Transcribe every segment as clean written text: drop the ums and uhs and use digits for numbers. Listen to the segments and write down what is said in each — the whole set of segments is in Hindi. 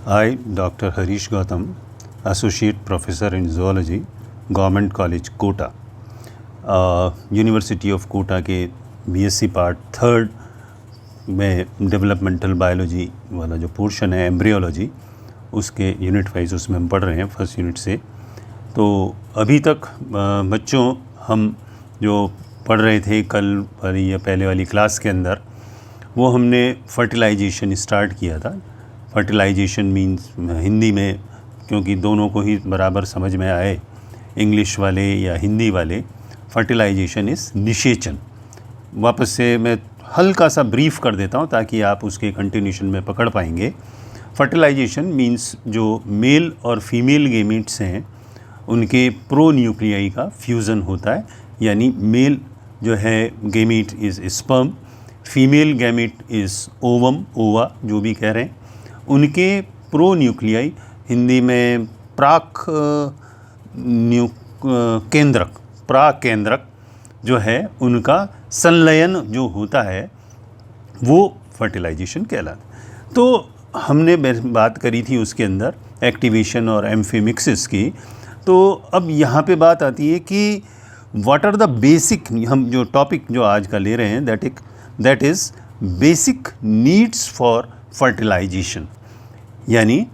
I, Dr. Harish Gautam, Associate Professor in Zoology, Government College, Kota, university of Kota के बीएससी पार्ट थर्ड में डेवलपमेंटल बायोलॉजी वाला जो पोर्शन है एम्ब्रियोलॉजी, उसके यूनिट वाइज उसमें हम पढ़ रहे हैं फर्स्ट यूनिट से। तो अभी तक बच्चों हम जो पढ़ रहे थे कल वाली या पहले वाली क्लास के अंदर, वो हमने फर्टिलाइजेशन स्टार्ट किया था। फर्टिलाइजेशन मीन्स हिंदी में, क्योंकि दोनों को ही बराबर समझ में आए, इंग्लिश वाले या हिंदी वाले, फर्टिलाइजेशन इज़ निषेचन। वापस से मैं हल्का सा ब्रीफ कर देता हूँ ताकि आप उसके कंटिन्यूशन में पकड़ पाएंगे। फर्टिलाइजेशन मीन्स जो मेल और फीमेल गेमीट्स हैं उनके प्रो न्यूक्लियाई का फ्यूज़न होता है, यानी मेल जो है gamete is sperm, female gamete is ovum, ओवा जो भी कह रहे हैं, उनके प्रो न्यूक्लियाई, हिंदी में प्राकेंद्रक जो है उनका संलयन जो होता है वो फर्टिलाइजेशन कहलाता है। तो हमने बात करी थी उसके अंदर एक्टिवेशन और एम्फीमिक्सिस की। तो अब यहाँ पे बात आती है कि व्हाट आर द बेसिक, हम जो टॉपिक जो आज का ले रहे हैं that is basic needs for fertilisation, यानी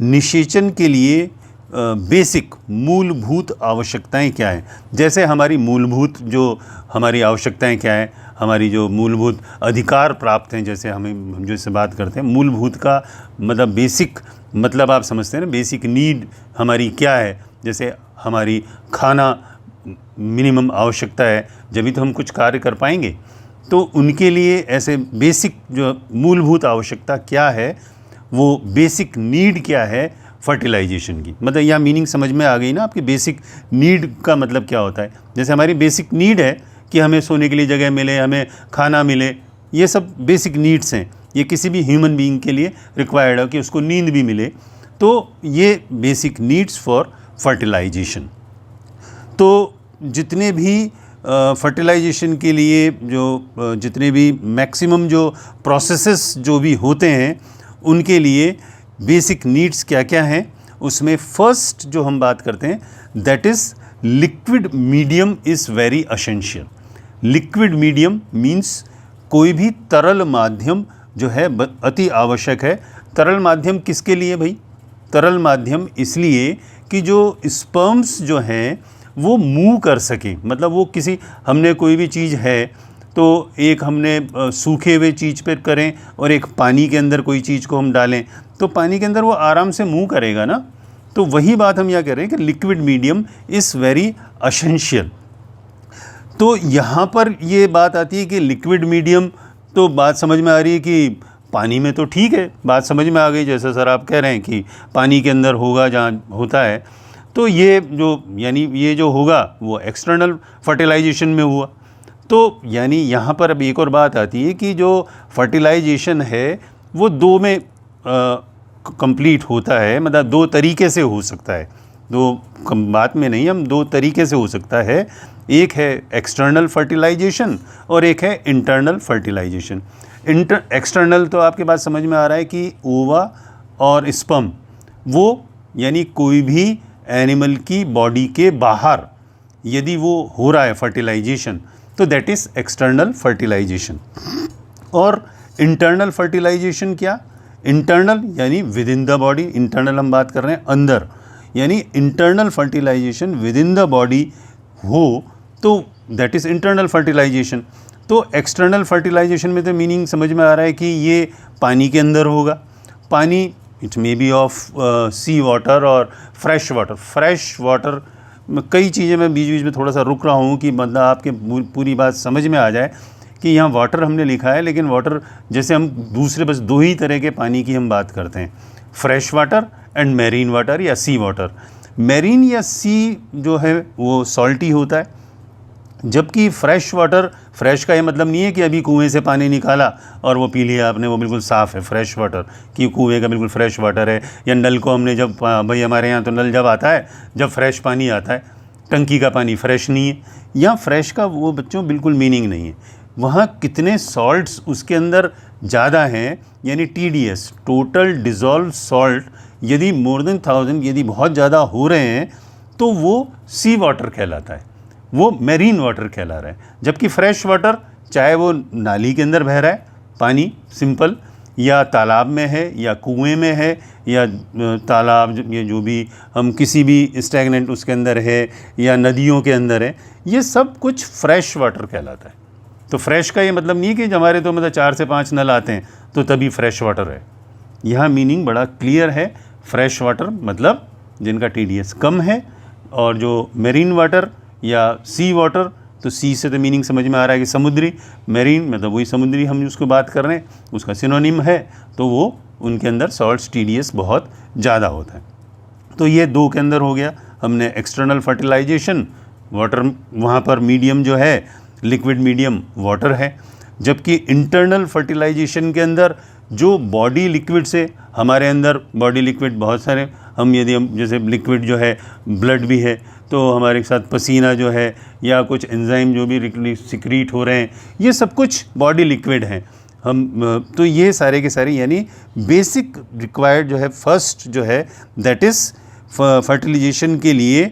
निषेचन के लिए बेसिक मूलभूत आवश्यकताएं क्या हैं। जैसे हमारी मूलभूत जो हमारी आवश्यकताएं क्या हैं, हमारी जो मूलभूत अधिकार प्राप्त हैं, जैसे हम जैसे बात करते हैं मूलभूत का मतलब बेसिक, मतलब आप समझते हैं ना, बेसिक नीड हमारी क्या है। जैसे हमारी खाना मिनिमम आवश्यकता है, जभी तो हम कुछ कार्य कर पाएंगे। तो उनके लिए ऐसे बेसिक जो मूलभूत आवश्यकता क्या है, वो बेसिक नीड क्या है फर्टिलाइजेशन की, मतलब यह मीनिंग समझ में आ गई ना आपकी। बेसिक नीड का मतलब क्या होता है। जैसे हमारी बेसिक नीड है कि हमें सोने के लिए जगह मिले, हमें खाना मिले, ये सब बेसिक नीड्स हैं। ये किसी भी ह्यूमन बीइंग के लिए रिक्वायर्ड है कि उसको नींद भी मिले। तो ये बेसिक नीड्स फॉर फर्टिलाइजेशन। तो जितने भी फर्टिलाइजेशन के लिए जो जितने भी मैक्सिमम जो प्रोसेसेस जो भी होते हैं उनके लिए बेसिक नीड्स क्या क्या हैं, उसमें फर्स्ट जो हम बात करते हैं that is liquid medium is very essential. Liquid medium means कोई भी तरल माध्यम जो है अति आवश्यक है। तरल माध्यम किसके लिए भाई? तरल माध्यम इसलिए कि जो स्पर्म्स जो हैं वो मूव कर सकें, मतलब वो किसी, हमने कोई भी चीज़ है तो एक हमने सूखे हुए चीज़ पर करें और एक पानी के अंदर कोई चीज़ को हम डालें तो पानी के अंदर वो आराम से मूव करेगा ना। तो वही बात हम यहाँ कह रहे हैं कि liquid medium is very essential. तो यहाँ पर ये बात आती है कि लिक्विड मीडियम, तो बात समझ में आ रही है कि पानी में तो ठीक है, बात समझ में आ गई। जैसे सर आप कह रहे हैं कि पानी के अंदर होगा जहाँ होता है, तो ये जो यानी ये जो होगा वो एक्सटर्नल फर्टिलाइजेशन में हुआ। तो यानी यहाँ पर अब एक और बात आती है कि जो फर्टिलाइजेशन है वो दो में कंप्लीट होता है, मतलब दो तरीके से हो सकता है, दो बात में नहीं, हम दो तरीके से हो सकता है। एक है एक्सटर्नल फर्टिलाइजेशन और एक है इंटरनल फर्टिलाइजेशन। एक्सटर्नल तो आपके बात समझ में आ रहा है कि ओवा और स्पर्म, वो यानी कोई भी एनिमल की बॉडी के बाहर यदि वो हो रहा है फर्टिलाइजेशन तो दैट इज़ एक्सटर्नल फर्टिलाइजेशन। और इंटरनल फर्टिलाइजेशन क्या? इंटरनल यानी within the body, internal हम बात कर रहे हैं अंदर, यानी internal fertilisation within the body हो तो दैट इज़ इंटरनल फर्टिलाइजेशन। तो एक्सटर्नल फर्टिलाइजेशन में तो मीनिंग समझ में आ रहा है कि ये पानी के अंदर होगा। पानी it may be of sea water और फ्रेश वाटर। फ्रेश वाटर कई चीज़ें मैं बीच बीच में थोड़ा सा रुक रहा हूँ कि मतलब आपके पूरी बात समझ में आ जाए कि यहाँ वाटर हमने लिखा है, लेकिन वाटर जैसे हम दूसरे बस दो ही तरह के पानी की हम बात करते हैं, fresh water and marine water या सी वाटर। मैरीन या सी जो है वो सॉल्टी होता है, जबकि फ्रेश वाटर, फ्रेश का ये मतलब नहीं है कि अभी कुएं से पानी निकाला और वो पी लिया आपने, वो बिल्कुल साफ़ है फ्रेश वाटर, कि कुएं का बिल्कुल फ्रेश वाटर है। या नल को हमने जब, भाई हमारे यहाँ तो नल जब आता है जब फ्रेश पानी आता है, टंकी का पानी फ्रेश नहीं है। या फ्रेश का वो बच्चों बिल्कुल मीनिंग नहीं है। वहाँ कितने सॉल्ट्स उसके अंदर ज़्यादा हैं, यानी TDS टोटल डिज़ोल्व सॉल्ट यदि मोर देन 1000 यदि बहुत ज़्यादा हो रहे हैं तो वो सी वाटर कहलाता है, वो मेरीन वाटर कहला रहा है। जबकि फ्रेश वाटर चाहे वो नाली के अंदर बह रहा है पानी सिंपल, या तालाब में है, या कुएं में है, या तालाब ये जो भी हम किसी भी स्टैगनेंट उसके अंदर है, या नदियों के अंदर है, ये सब कुछ फ्रेश वाटर कहलाता है। तो फ्रेश का ये मतलब नहीं कि हमारे तो मतलब 4 से 5 नल आते हैं तो तभी फ्रेश वाटर है। यहाँ मीनिंग बड़ा क्लियर है, फ्रेश वाटर मतलब जिनका TDS कम है, और जो मेरीन वाटर या सी वाटर, तो सी से तो मीनिंग समझ में आ रहा है कि समुद्री, मेरीन मतलब वही समुद्री हम उसको बात कर रहे हैं, उसका सिनोनिम है, तो वो उनके अंदर सॉल्ट्स TDS बहुत ज़्यादा होता है। तो ये 2 के अंदर हो गया। हमने एक्सटर्नल फर्टिलाइजेशन, वाटर वहाँ पर मीडियम जो है लिक्विड मीडियम वाटर है, जबकि इंटरनल फर्टिलाइजेशन के अंदर जो बॉडी लिक्विड से हमारे अंदर बॉडी लिक्विड बहुत सारे, हम यदि हम जैसे लिक्विड जो है ब्लड भी है, तो हमारे साथ पसीना जो है या कुछ एंजाइम जो भी सिक्रीट हो रहे हैं, ये सब कुछ बॉडी लिक्विड हैं। हम तो ये सारे के सारे यानी बेसिक रिक्वायर्ड जो है फर्स्ट जो है दैट इज़ फर्टिलाइजेशन के लिए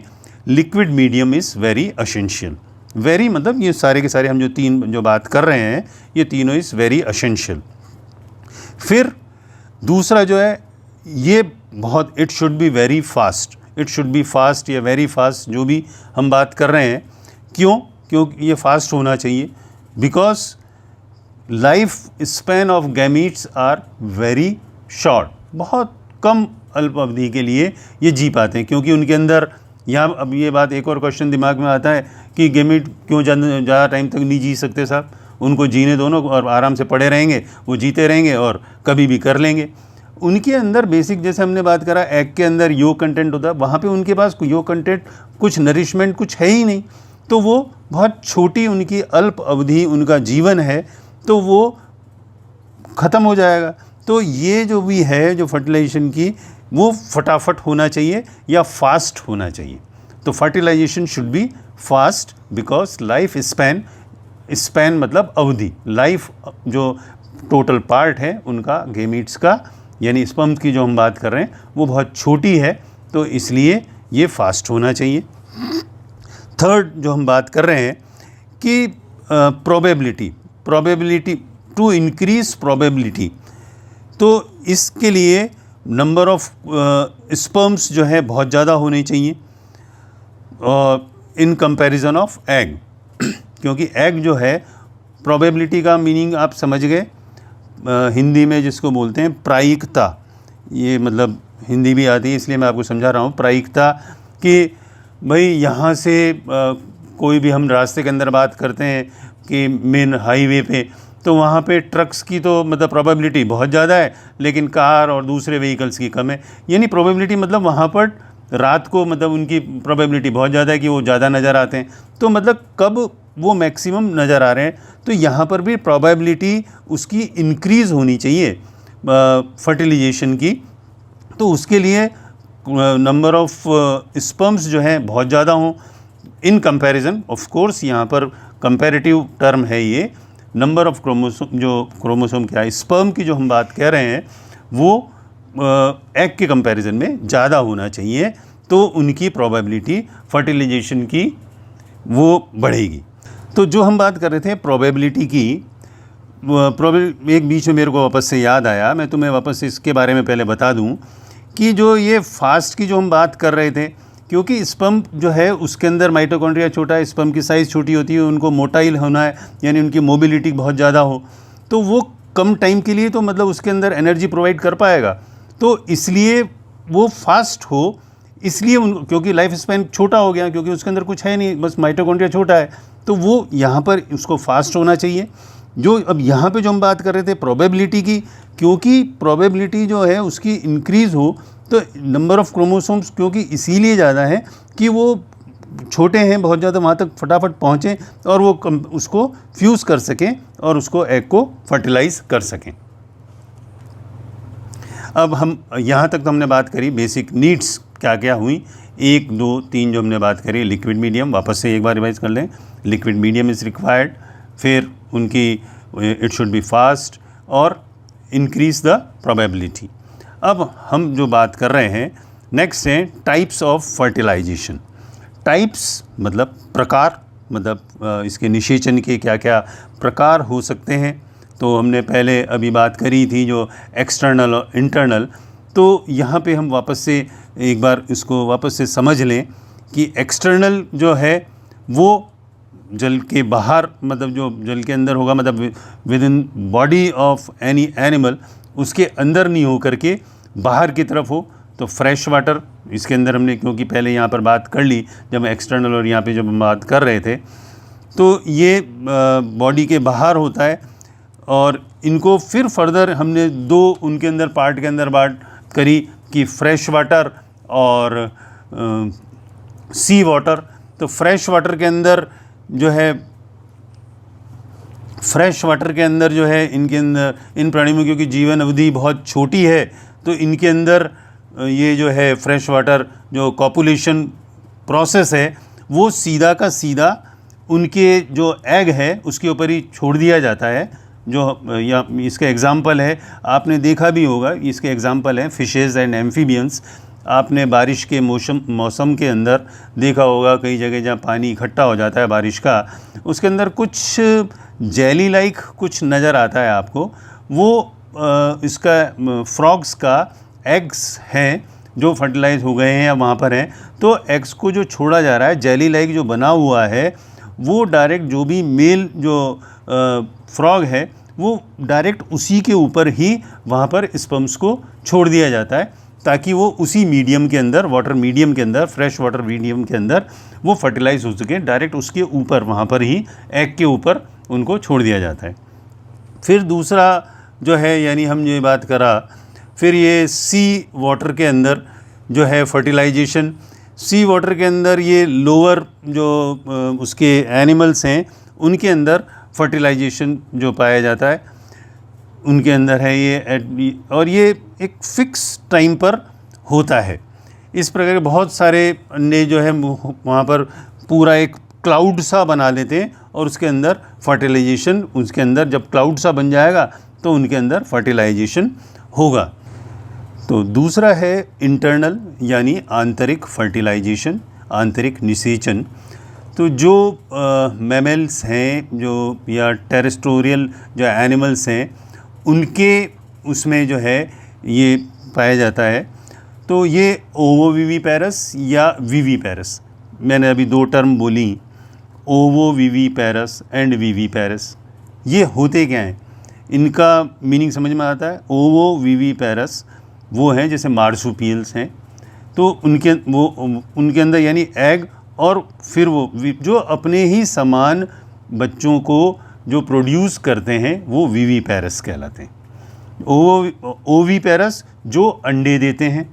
liquid medium is very essential. Very मतलब ये सारे के सारे हम जो 3 जो बात कर रहे हैं ये तीनों इज़ वेरी एसेंशियल। फिर दूसरा जो है ये बहुत it should be very fast, it should be fast या वेरी फास्ट जो भी हम बात कर रहे हैं। क्योंकि ये फास्ट होना चाहिए, because life span of gametes are very short, बहुत कम अल्प अवधि के लिए ये जी पाते हैं, क्योंकि उनके अंदर यहाँ अब ये बात एक और क्वेश्चन दिमाग में आता है कि गैमीट क्यों ज़्यादा टाइम तक नहीं जी सकते साहब, उनको जीने दोनों और आराम से पड़े रहेंगे, वो जीते रहेंगे और कभी भी कर लेंगे। उनके अंदर बेसिक जैसे हमने बात करा एग के अंदर योग कंटेंट होता है, वहाँ पे उनके पास योग कंटेंट कुछ नरिशमेंट कुछ है ही नहीं, तो वो बहुत छोटी उनकी अल्प अवधि उनका जीवन है, तो वो ख़त्म हो जाएगा। तो ये जो भी है जो फर्टिलाइजेशन की वो फटाफट होना चाहिए या फास्ट होना चाहिए। तो fertilisation should be fast because life span मतलब अवधि, लाइफ जो टोटल पार्ट है उनका गैमीट्स का यानी स्पर्म की जो हम बात कर रहे हैं वो बहुत छोटी है, तो इसलिए ये फास्ट होना चाहिए। थर्ड जो हम बात कर रहे हैं कि प्रोबेबिलिटी टू इंक्रीज प्रोबेबिलिटी, तो इसके लिए नंबर ऑफ स्पर्म्स जो है बहुत ज़्यादा होने चाहिए इन कंपैरिजन ऑफ एग, क्योंकि एग जो है प्रोबेबिलिटी का मीनिंग आप समझ गए, हिंदी में जिसको बोलते हैं प्रायिकता, ये मतलब हिंदी भी आती है इसलिए मैं आपको समझा रहा हूँ। प्रायिकता कि भाई यहाँ से कोई भी हम रास्ते के अंदर बात करते हैं कि मेन हाईवे पे, तो वहाँ पे ट्रक्स की तो मतलब प्रोबेबिलिटी बहुत ज़्यादा है, लेकिन कार और दूसरे व्हीकल्स की कम है। यानी प्रोबेबिलिटी मतलब वहाँ पर रात को मतलब उनकी प्रोबेबिलिटी बहुत ज़्यादा है कि वो ज़्यादा नज़र आते हैं, तो मतलब कब वो मैक्सिमम नज़र आ रहे हैं, तो यहाँ पर भी प्रोबेबिलिटी उसकी इंक्रीज़ होनी चाहिए फर्टिलाइजेशन की। तो उसके लिए नंबर ऑफ स्पर्म्स जो हैं बहुत ज़्यादा हों इन कंपैरिजन, ऑफ कोर्स यहाँ पर कंपैरेटिव टर्म है ये, नंबर ऑफ क्रोमोसोम क्या है, स्पर्म की जो हम बात कह रहे हैं वो एग के कंपैरिजन में ज़्यादा होना चाहिए, तो उनकी प्रोबेबिलिटी फर्टिलाइजेशन की वो बढ़ेगी। तो जो हम बात कर रहे थे प्रोबेबिलिटी की, एक बीच में मेरे को वापस से याद आया, मैं तुम्हें वापस से इसके बारे में पहले बता दूं कि जो ये फास्ट की जो हम बात कर रहे थे, क्योंकि स्पर्म जो है उसके अंदर माइटोकॉन्ड्रिया छोटा है, स्पर्म की साइज़ छोटी होती है, उनको मोटाइल होना है यानी उनकी मोबिलिटी बहुत ज़्यादा हो, तो वो कम टाइम के लिए तो मतलब उसके अंदर एनर्जी प्रोवाइड कर पाएगा, तो इसलिए वो फास्ट हो, इसलिए क्योंकि लाइफ स्पैन छोटा हो गया, क्योंकि उसके अंदर कुछ है नहीं, बस माइटोकॉन्ड्रिया छोटा है, तो वो यहाँ पर उसको फास्ट होना चाहिए। जो अब यहाँ पे जो हम बात कर रहे थे प्रोबेबिलिटी की, क्योंकि प्रोबेबिलिटी जो है उसकी इंक्रीज़ हो, तो नंबर ऑफ क्रोमोसोम्स क्योंकि इसीलिए ज़्यादा है कि वो छोटे हैं बहुत ज़्यादा, वहाँ तक फटाफट पहुँचें और वो उसको फ्यूज़ कर सकें और उसको एग को फर्टिलाइज़ कर सकें। अब हम यहाँ तक तो हमने बात करी बेसिक नीड्स क्या क्या हुई, 1 2 3 जो हमने बात करी। लिक्विड मीडियम, वापस से एक बार रिवाइज कर लें, लिक्विड मीडियम इज़ रिक्वायर्ड। फिर उनकी इट शुड बी फास्ट और इंक्रीज द प्रोबेबिलिटी। अब हम जो बात कर रहे हैं नेक्स्ट है टाइप्स ऑफ फर्टिलाइजेशन। टाइप्स मतलब प्रकार, मतलब इसके निषेचन के क्या क्या प्रकार हो सकते हैं। तो हमने पहले अभी बात करी थी जो एक्सटर्नल और इंटरनल। तो यहाँ पे हम वापस से एक बार इसको वापस से समझ लें कि एक्सटर्नल जो है वो जल के बाहर, मतलब जो जल के अंदर होगा, मतलब with in body of any animal, उसके अंदर नहीं हो करके बाहर की तरफ हो। तो फ्रेश वाटर इसके अंदर हमने, क्योंकि पहले यहाँ पर बात कर ली जब एक्सटर्नल और यहाँ पे जब हम बात कर रहे थे, तो ये बॉडी के बाहर होता है। और इनको फिर फर्दर हमने दो उनके अंदर पार्ट के अंदर बात करी कि फ्रेश वाटर और सी वाटर। तो फ्रेश वाटर के अंदर जो है, फ्रेश वाटर के अंदर जो है इनके अंदर, इन प्राणियों में क्योंकि जीवन अवधि बहुत छोटी है, तो इनके अंदर ये जो है फ्रेश वाटर जो कॉपुलेशन प्रोसेस है वो सीधा का सीधा उनके जो एग है उसके ऊपर ही छोड़ दिया जाता है। जो या इसका एग्ज़ाम्पल है, आपने देखा भी होगा, इसके एग्ज़ाम्पल है फिशेज़ एंड एम्फीबियंस। आपने बारिश के मौसम के अंदर देखा होगा कई जगह जहाँ पानी इकट्ठा हो जाता है बारिश का, उसके अंदर कुछ जेली लाइक कुछ नज़र आता है आपको। वो इसका फ्रॉग्स का एग्स हैं जो फर्टिलाइज हो गए हैं या वहाँ पर हैं। तो एग्स को जो छोड़ा जा रहा है, जेली लाइक जो बना हुआ है, वो डायरेक्ट जो भी मेल जो फ्रॉग है वो डायरेक्ट उसी के ऊपर ही वहाँ पर स्पर्म्स को छोड़ दिया जाता है, ताकि वो उसी मीडियम के अंदर, वाटर मीडियम के अंदर, फ्रेश वाटर मीडियम के अंदर वो फर्टिलाइज हो सके। डायरेक्ट उसके ऊपर, वहाँ पर ही एग के ऊपर उनको छोड़ दिया जाता है। फिर दूसरा जो है, यानी हम ये बात करा, फिर ये सी वाटर के अंदर जो है फर्टिलाइजेशन, सी वाटर के अंदर ये लोअर जो उसके एनिमल्स हैं उनके अंदर फर्टिलाइजेशन जो पाया जाता है उनके अंदर है ये, और ये एक फिक्स टाइम पर होता है। इस प्रकार बहुत सारे अन्य जो है वहाँ पर पूरा एक क्लाउड सा बना लेते हैं और उसके अंदर फर्टिलाइजेशन, उसके अंदर जब क्लाउड सा बन जाएगा तो उनके अंदर फर्टिलाइजेशन होगा। तो दूसरा है इंटरनल यानी आंतरिक फर्टिलाइजेशन, आंतरिक निषेचन। तो जो मैमल्स हैं जो या टेरेस्ट्रियल जो एनिमल्स हैं उनके उसमें जो है ये पाया जाता है। तो ये ओवोविविपेरस या विविपेरस, मैंने अभी दो टर्म बोली, ओवोविविपेरस एंड विविपेरस। ये होते क्या हैं, इनका मीनिंग समझ में आता है। ओवोविविपेरस वो हैं जैसे मार्सुपियल्स हैं, तो उनके अंदर यानी एग, और फिर वो जो अपने ही समान बच्चों को जो प्रोड्यूस करते हैं वो विविपेरस कहलाते हैं। ओविपेरस जो अंडे देते हैं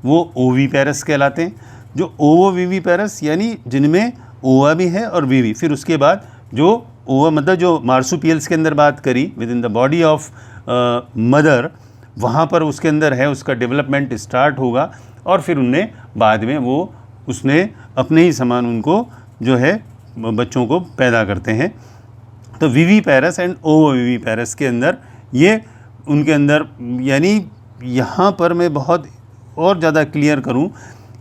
वो ओविपेरस कहलाते हैं। जो ओवोविविपेरस यानी जिनमें ओवा भी है और विवी, फिर उसके बाद जो ओवा मतलब जो मार्सुपियल्स के अंदर बात करी with in the body of mother, वहाँ पर उसके अंदर है, उसका डेवलपमेंट स्टार्ट होगा और फिर उनने बाद में वो उसने अपने ही समान उनको जो है बच्चों को पैदा करते हैं। तो विविपेरस एंड ओवोविविपेरस के अंदर ये उनके अंदर, यानी यहाँ पर मैं बहुत और ज़्यादा क्लियर करूँ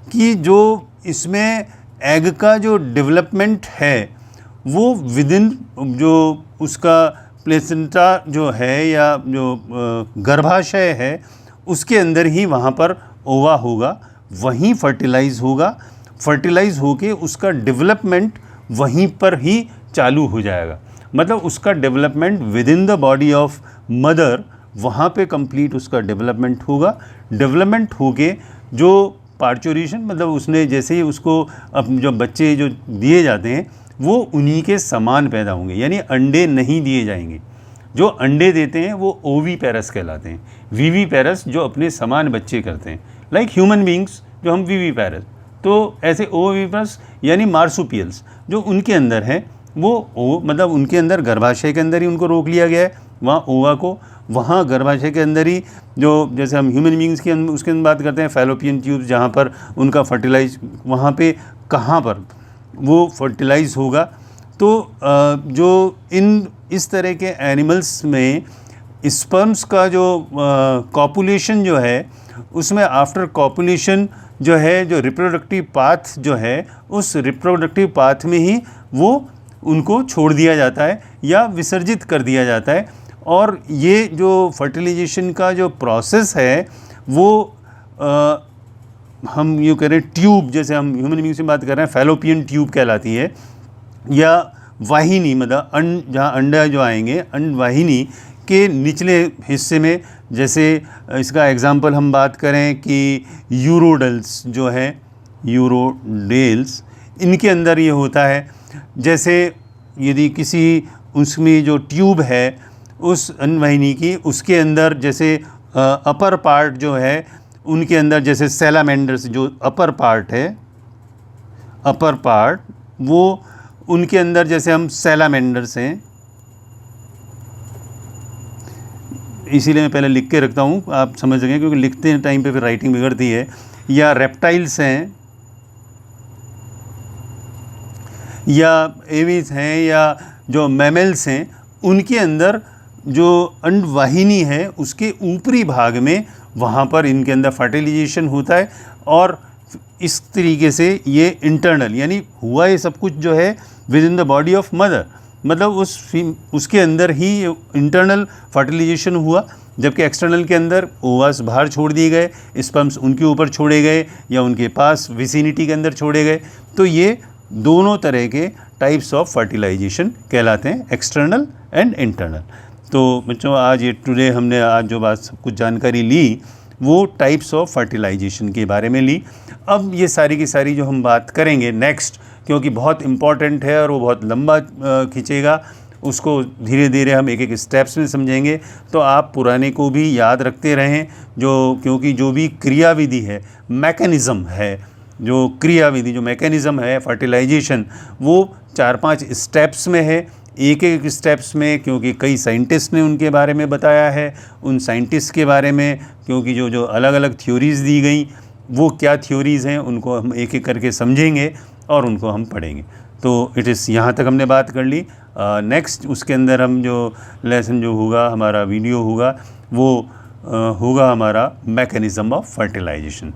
कि जो इसमें एग का जो डेवलपमेंट है वो विदिन जो उसका प्लेसेंटा जो है या जो गर्भाशय है उसके अंदर ही वहाँ पर ओवा होगा, वहीं फर्टिलाइज होगा। फर्टिलाइज होके उसका डेवलपमेंट वहीं पर ही चालू हो जाएगा, मतलब उसका development with in the body of mother वहाँ पे कंप्लीट उसका डेवलपमेंट होगा। डेवलपमेंट होके जो पार्चुरेशन, मतलब उसने जैसे ही उसको अब जो बच्चे जो दिए जाते हैं वो उन्हीं के समान पैदा होंगे, यानी अंडे नहीं दिए जाएंगे। जो अंडे देते हैं वो ओविपेरस कहलाते हैं। विविपेरस जो अपने समान बच्चे करते हैं, लाइक ह्यूमन बींग्स जो हम विविपेरस, तो ऐसे ओविपेरस यानी मार्सुपियल्स जो उनके अंदर है वो मतलब उनके अंदर गर्भाशय के अंदर ही उनको रोक लिया गया है, वहाँ ओवा को वहाँ गर्भाशय के अंदर ही, जो जैसे हम ह्यूमन बींग्स की उसके अंदर बात करते हैं फैलोपियन ट्यूब, जहाँ पर उनका फर्टिलाइज, वहाँ पे कहाँ पर वो फर्टिलाइज होगा तो जो इस तरह के एनिमल्स में स्पर्म्स का जो कॉपुलेशन जो है, उसमें आफ्टर कॉपुलेशन जो है, जो रिप्रोडक्टिव पाथ जो है, उस रिप्रोडक्टिव पाथ में ही वो उनको छोड़ दिया जाता है या विसर्जित कर दिया जाता है। और ये जो फर्टिलाइजेशन का जो प्रोसेस है वो हम यूँ कह रहे हैं ट्यूब, जैसे हम ह्यूमन बीइंग से बात कर रहे हैं, फैलोपियन ट्यूब कहलाती है, या वाहिनी, मतलब जहाँ अंडा जो आएंगे, अंडवाहिनी के निचले हिस्से में, जैसे इसका एग्जांपल हम बात करें कि यूरोडल्स जो है, यूरोडेल्स, इनके अंदर ये होता है। जैसे यदि किसी उसमें जो ट्यूब है उस अंडवाहिनी की, उसके अंदर जैसे अपर पार्ट जो है उनके अंदर, जैसे सैलामेंडर्स जो अपर पार्ट है, अपर पार्ट वो उनके अंदर, जैसे हम सैलामेंडर्स हैं, इसीलिए मैं पहले लिख के रखता हूँ, आप समझ सकें, क्योंकि लिखते हैं टाइम पे फिर राइटिंग बिगड़ती है। या रेप्टाइल्स हैं, या एवीज हैं, या जो मैमल्स हैं, उनके अंदर जो अंडवाहिनी है उसके ऊपरी भाग में, वहाँ पर इनके अंदर फर्टिलाइजेशन होता है। और इस तरीके से ये इंटरनल, यानी हुआ ये सब कुछ जो है with in the body of mother, मतलब उसके अंदर ही इंटरनल फर्टिलाइजेशन हुआ, जबकि एक्सटर्नल के अंदर ओवास बाहर छोड़ दिए गए, स्पर्म्स उनके ऊपर छोड़े गए या उनके पास विसिनिटी के अंदर छोड़े गए। तो ये दोनों तरह के टाइप्स ऑफ फर्टिलाइजेशन कहलाते हैं, एक्सटर्नल एंड इंटरनल। तो बच्चों, आज ये टुडे हमने आज जो बात सब कुछ जानकारी ली वो टाइप्स ऑफ फर्टिलाइजेशन के बारे में ली। अब ये सारी की सारी जो हम बात करेंगे नेक्स्ट, क्योंकि बहुत इम्पॉर्टेंट है और वो बहुत लंबा खींचेगा, उसको धीरे धीरे हम एक एक स्टेप्स में समझेंगे। तो आप पुराने को भी याद रखते रहें, क्योंकि जो भी क्रियाविधि है, मैकेनिज़्म है, जो क्रियाविधि जो मैकेनिज़्म है फर्टिलाइजेशन, वो 4-5 स्टेप्स में है, एक एक स्टेप्स में, क्योंकि कई साइंटिस्ट ने उनके बारे में बताया है। उन साइंटिस्ट के बारे में, क्योंकि जो अलग अलग थ्योरीज़ दी गई, वो क्या थ्योरीज़ हैं, उनको हम एक एक करके समझेंगे और उनको हम पढ़ेंगे। तो यहाँ तक हमने बात कर ली। नेक्स्ट उसके अंदर हम जो लेसन जो होगा, हमारा वीडियो होगा, वो होगा हमारा मैकेनिज़्म ऑफ फर्टिलाइजेशन।